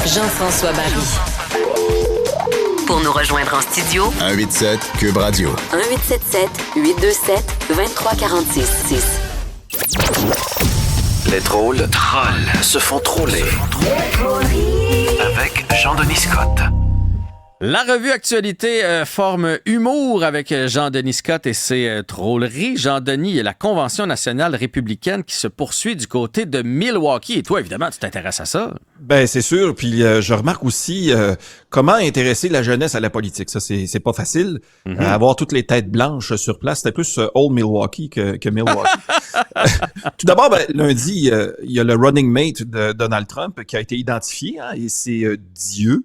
Jean-François Barry. Pour nous rejoindre en studio, 187 Cube Radio. 1877-827-2346. Les drôles se font troller. Avec Jean-Denis Scott. La revue Actualité forme humour avec Jean-Denis Scott et ses drôleries. Jean-Denis, il y a la Convention nationale républicaine qui se poursuit du côté de Milwaukee. Et toi, évidemment, tu t'intéresses à ça. Ben c'est sûr. Puis je remarque aussi comment intéresser la jeunesse à la politique. Ça, c'est pas facile. Avoir toutes les têtes blanches sur place, c'était plus Old Milwaukee que Milwaukee. Tout d'abord, lundi, il y a le running mate de Donald Trump qui a été identifié, hein, et c'est Dieu.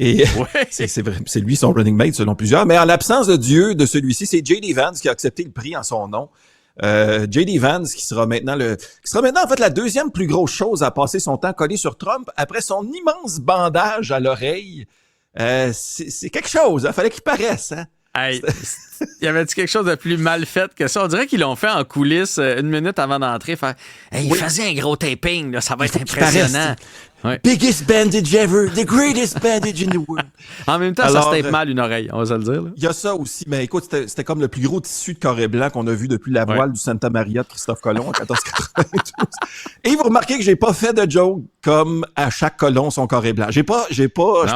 Et ouais. c'est lui son running mate selon plusieurs. Mais en l'absence de Dieu de celui-ci, c'est J.D. Vance qui a accepté le prix en son nom. J.D. Vance qui sera maintenant en fait la deuxième plus grosse chose à passer son temps collé sur Trump après son immense bandage à l'oreille. C'est quelque chose, hein? Fallait qu'il paraisse, hein? Hey, y avait-tu quelque chose de plus mal fait que ça? On dirait qu'ils l'ont fait en coulisses une minute avant d'entrer. Il faisait un gros taping, là, ça va être impressionnant. Ouais. Biggest bandage ever, the greatest bandage in the world. En même temps, alors, ça se tape mal une oreille, on va se le dire. Il y a ça aussi, mais écoute, c'était comme le plus gros tissu de carré blanc qu'on a vu depuis la voile du Santa Maria de Christophe Colomb en 1492. Et vous remarquez que j'ai pas fait de joke comme à chaque colon son carré blanc. Je suis pas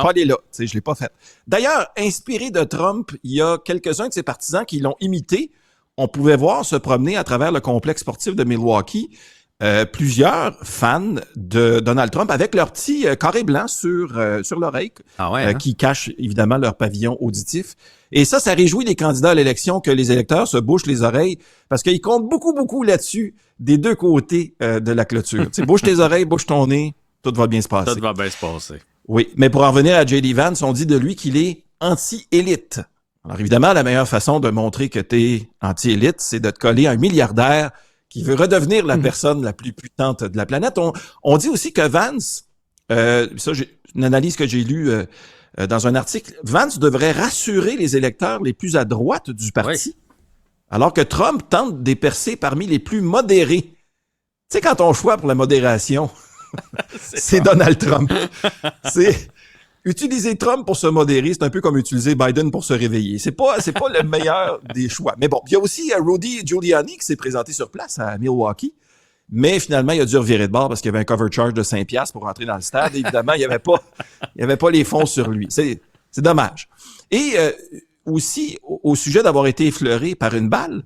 allé là, tu sais, je l'ai pas fait. D'ailleurs, inspiré de Trump, il y a quelques-uns de ses partisans qui l'ont imité. On pouvait voir se promener à travers le complexe sportif de Milwaukee plusieurs fans de Donald Trump avec leur petit carré blanc sur l'oreille, qui cache évidemment leur pavillon auditif. Et ça réjouit les candidats à l'élection que les électeurs se bouchent les oreilles parce qu'ils comptent beaucoup là-dessus des deux côtés de la clôture. Tu sais, bouche tes oreilles, bouche ton nez, tout va bien se passer. Tout va bien se passer. Oui, mais pour en revenir à J.D. Vance, on dit de lui qu'il est anti-élite. Alors évidemment, la meilleure façon de montrer que t'es anti-élite, c'est de te coller à un milliardaire qui veut redevenir la personne la plus puissante de la planète. On dit aussi que Vance, une analyse que j'ai lue dans un article, Vance devrait rassurer les électeurs les plus à droite du parti, alors que Trump tente de percer parmi les plus modérés. Tu sais, quand ton choix pour la modération, c'est Donald Trump. Utiliser Trump pour se modérer, c'est un peu comme utiliser Biden pour se réveiller. C'est pas le meilleur des choix. Mais bon, il y a aussi Rudy Giuliani qui s'est présenté sur place à Milwaukee. Mais finalement, il a dû revirer de bord parce qu'il y avait un cover charge de 5$ pour rentrer dans le stade. Évidemment, il y avait pas les fonds sur lui. C'est dommage. Et aussi, au sujet d'avoir été effleuré par une balle,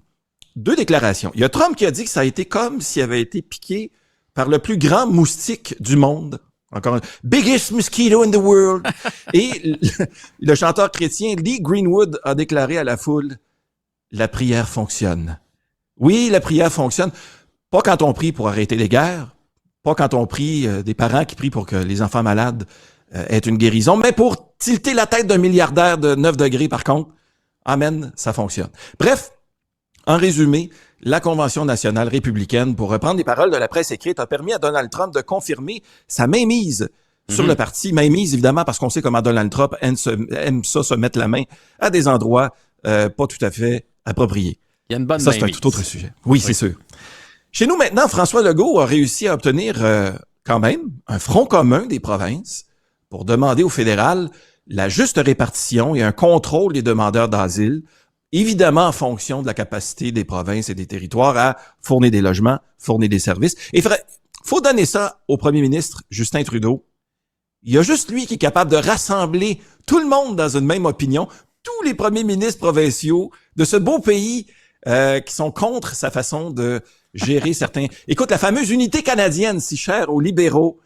2 déclarations. Il y a Trump qui a dit que ça a été comme s'il avait été piqué par le plus grand moustique du monde. Encore un biggest mosquito in the world. Et le chanteur chrétien Lee Greenwood a déclaré à la foule: la prière fonctionne. Oui, la prière fonctionne. Pas quand on prie pour arrêter les guerres, pas quand on prie des parents qui prient pour que les enfants malades aient une guérison, mais pour tilter la tête d'un milliardaire de 9 degrés par contre. Amen, ça fonctionne. Bref, en résumé, la Convention nationale républicaine, pour reprendre les paroles de la presse écrite, a permis à Donald Trump de confirmer sa mainmise sur le parti. Mainmise, évidemment, parce qu'on sait comment Donald Trump aime ça se mettre la main à des endroits pas tout à fait appropriés. Il y a une bonne ça, c'est un tout autre sujet. Oui, c'est sûr. Chez nous, maintenant, François Legault a réussi à obtenir quand même un front commun des provinces pour demander au fédéral la juste répartition et un contrôle des demandeurs d'asile, évidemment en fonction de la capacité des provinces et des territoires à fournir des logements, fournir des services. Et faut donner ça au premier ministre Justin Trudeau. Il y a juste lui qui est capable de rassembler tout le monde dans une même opinion, tous les premiers ministres provinciaux de ce beau pays qui sont contre sa façon de gérer certains... Écoute, la fameuse unité canadienne si chère aux libéraux,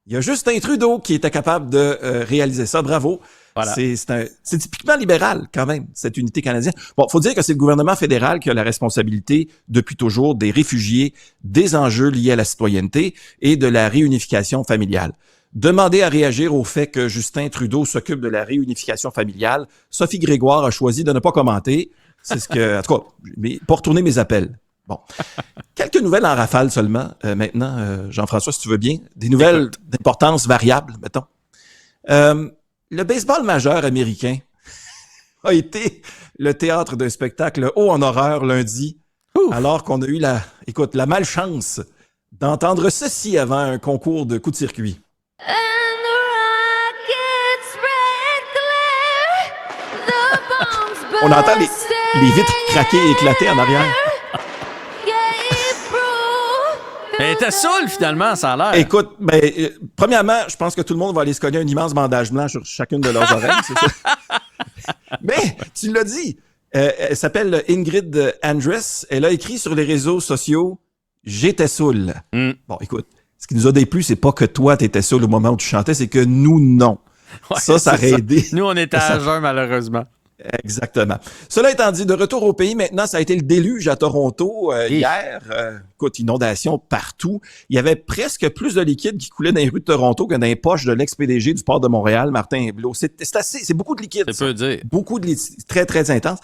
il y a Justin Trudeau qui était capable de réaliser ça. Bravo. Voilà. C'est typiquement libéral, quand même, cette unité canadienne. Bon, faut dire que c'est le gouvernement fédéral qui a la responsabilité, depuis toujours, des réfugiés, des enjeux liés à la citoyenneté et de la réunification familiale. Demander à réagir au fait que Justin Trudeau s'occupe de la réunification familiale, Sophie Grégoire a choisi de ne pas commenter. C'est ce que, en tout cas, pour retourner mes appels. Bon. Quelques nouvelles en rafale seulement, maintenant, Jean-François, si tu veux bien. Des nouvelles d'importance variable, mettons. Le baseball majeur américain a été le théâtre d'un spectacle haut en horreur lundi, alors qu'on a eu la malchance d'entendre ceci avant un concours de coups de circuit. And the On entend les vitres craquer et éclater en arrière. Elle était saoule, finalement, ça a l'air. Écoute, premièrement, je pense que tout le monde va aller se cogner un immense bandage blanc sur chacune de leurs oreilles, c'est ça? Mais, tu l'as dit, elle s'appelle Ingrid Andress. Elle a écrit sur les réseaux sociaux « J'étais saoul ». Bon, écoute, ce qui nous a déplu, c'est pas que toi, t'étais saoul au moment où tu chantais, c'est que nous, non. Ouais, ça aurait aidé. Nous, on était à jeun, malheureusement. Exactement. Cela étant dit, de retour au pays, maintenant, ça a été le déluge à Toronto hier. Écoute, inondation partout. Il y avait presque plus de liquide qui coulait dans les rues de Toronto que dans les poches de l'ex-PDG du port de Montréal, Martin Blot. C'est beaucoup de liquide. C'est peu dire. Beaucoup de liquide, très, très intense.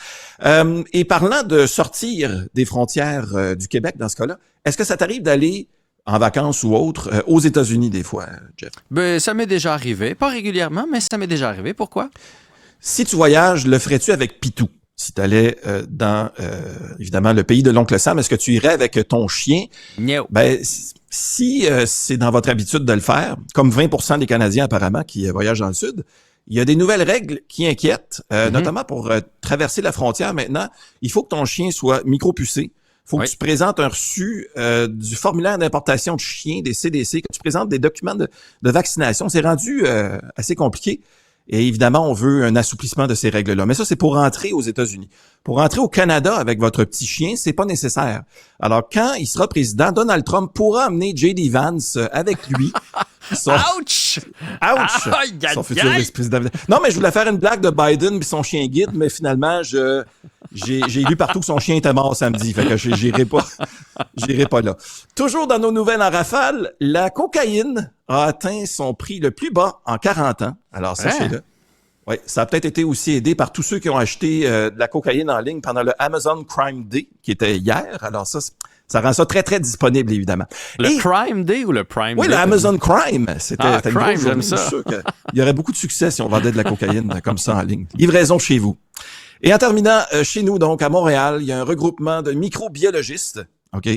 Et parlant de sortir des frontières du Québec dans ce cas-là, est-ce que ça t'arrive d'aller en vacances ou autre, aux États-Unis des fois, Jeff? Ben, ça m'est déjà arrivé. Pas régulièrement, mais ça m'est déjà arrivé. Pourquoi? Si tu voyages, le ferais-tu avec Pitou? Si tu allais dans, évidemment, le pays de l'oncle Sam, est-ce que tu irais avec ton chien? No. Ben, si c'est dans votre habitude de le faire, comme 20% des Canadiens apparemment qui voyagent dans le Sud, il y a des nouvelles règles qui inquiètent, notamment pour traverser la frontière maintenant. Il faut que ton chien soit micro-pucé. Il faut que tu présentes un reçu du formulaire d'importation de chien, des CDC, que tu présentes des documents de vaccination. C'est rendu assez compliqué. Et évidemment, on veut un assouplissement de ces règles-là. Mais ça, c'est pour rentrer aux États-Unis. Pour rentrer au Canada avec votre petit chien, c'est pas nécessaire. Alors, quand il sera président, Donald Trump pourra amener J.D. Vance avec lui. Ouch! Ouch! Son futur vice-président. Non, mais je voulais faire une blague de Biden puis son chien guide, mais finalement, j'ai lu partout que son chien était mort samedi. Fait que j'irai pas là. Toujours dans nos nouvelles en rafale, la cocaïne a atteint son prix le plus bas en 40 ans. Alors, sachez-le. Oui, ça a peut-être été aussi aidé par tous ceux qui ont acheté de la cocaïne en ligne pendant le Amazon Crime Day, qui était hier. Alors ça rend ça très, très disponible, évidemment. Le Crime Day ou le Prime Day? Oui, le Amazon Crime. C'était une grosse journée. J'aime ça. Je suis sûr qu'il y aurait beaucoup de succès si on vendait de la cocaïne comme ça en ligne. Livraison chez vous. Et en terminant, chez nous, donc, à Montréal, il y a un regroupement de microbiologistes, OK,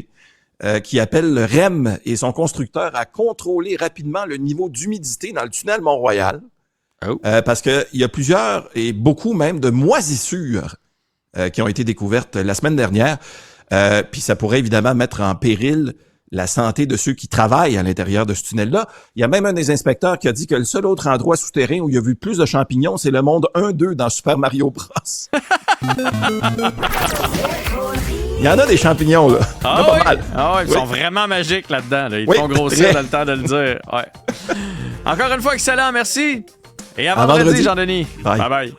qui appelle le REM et son constructeur à contrôler rapidement le niveau d'humidité dans le tunnel Mont-Royal. Parce qu'il y a plusieurs, et beaucoup même, de moisissures qui ont été découvertes la semaine dernière. Puis ça pourrait évidemment mettre en péril la santé de ceux qui travaillent à l'intérieur de ce tunnel-là. Il y a même un des inspecteurs qui a dit que le seul autre endroit souterrain où il y a vu plus de champignons, c'est le monde 1-2 dans Super Mario Bros. Il y en a des champignons, là. Pas mal. Ils sont vraiment magiques là-dedans. Là. Ils font grossir dans le temps de le dire. Ouais. Encore une fois, excellent, merci. Et à vendredi, Jean-Denis. Bye. Bye.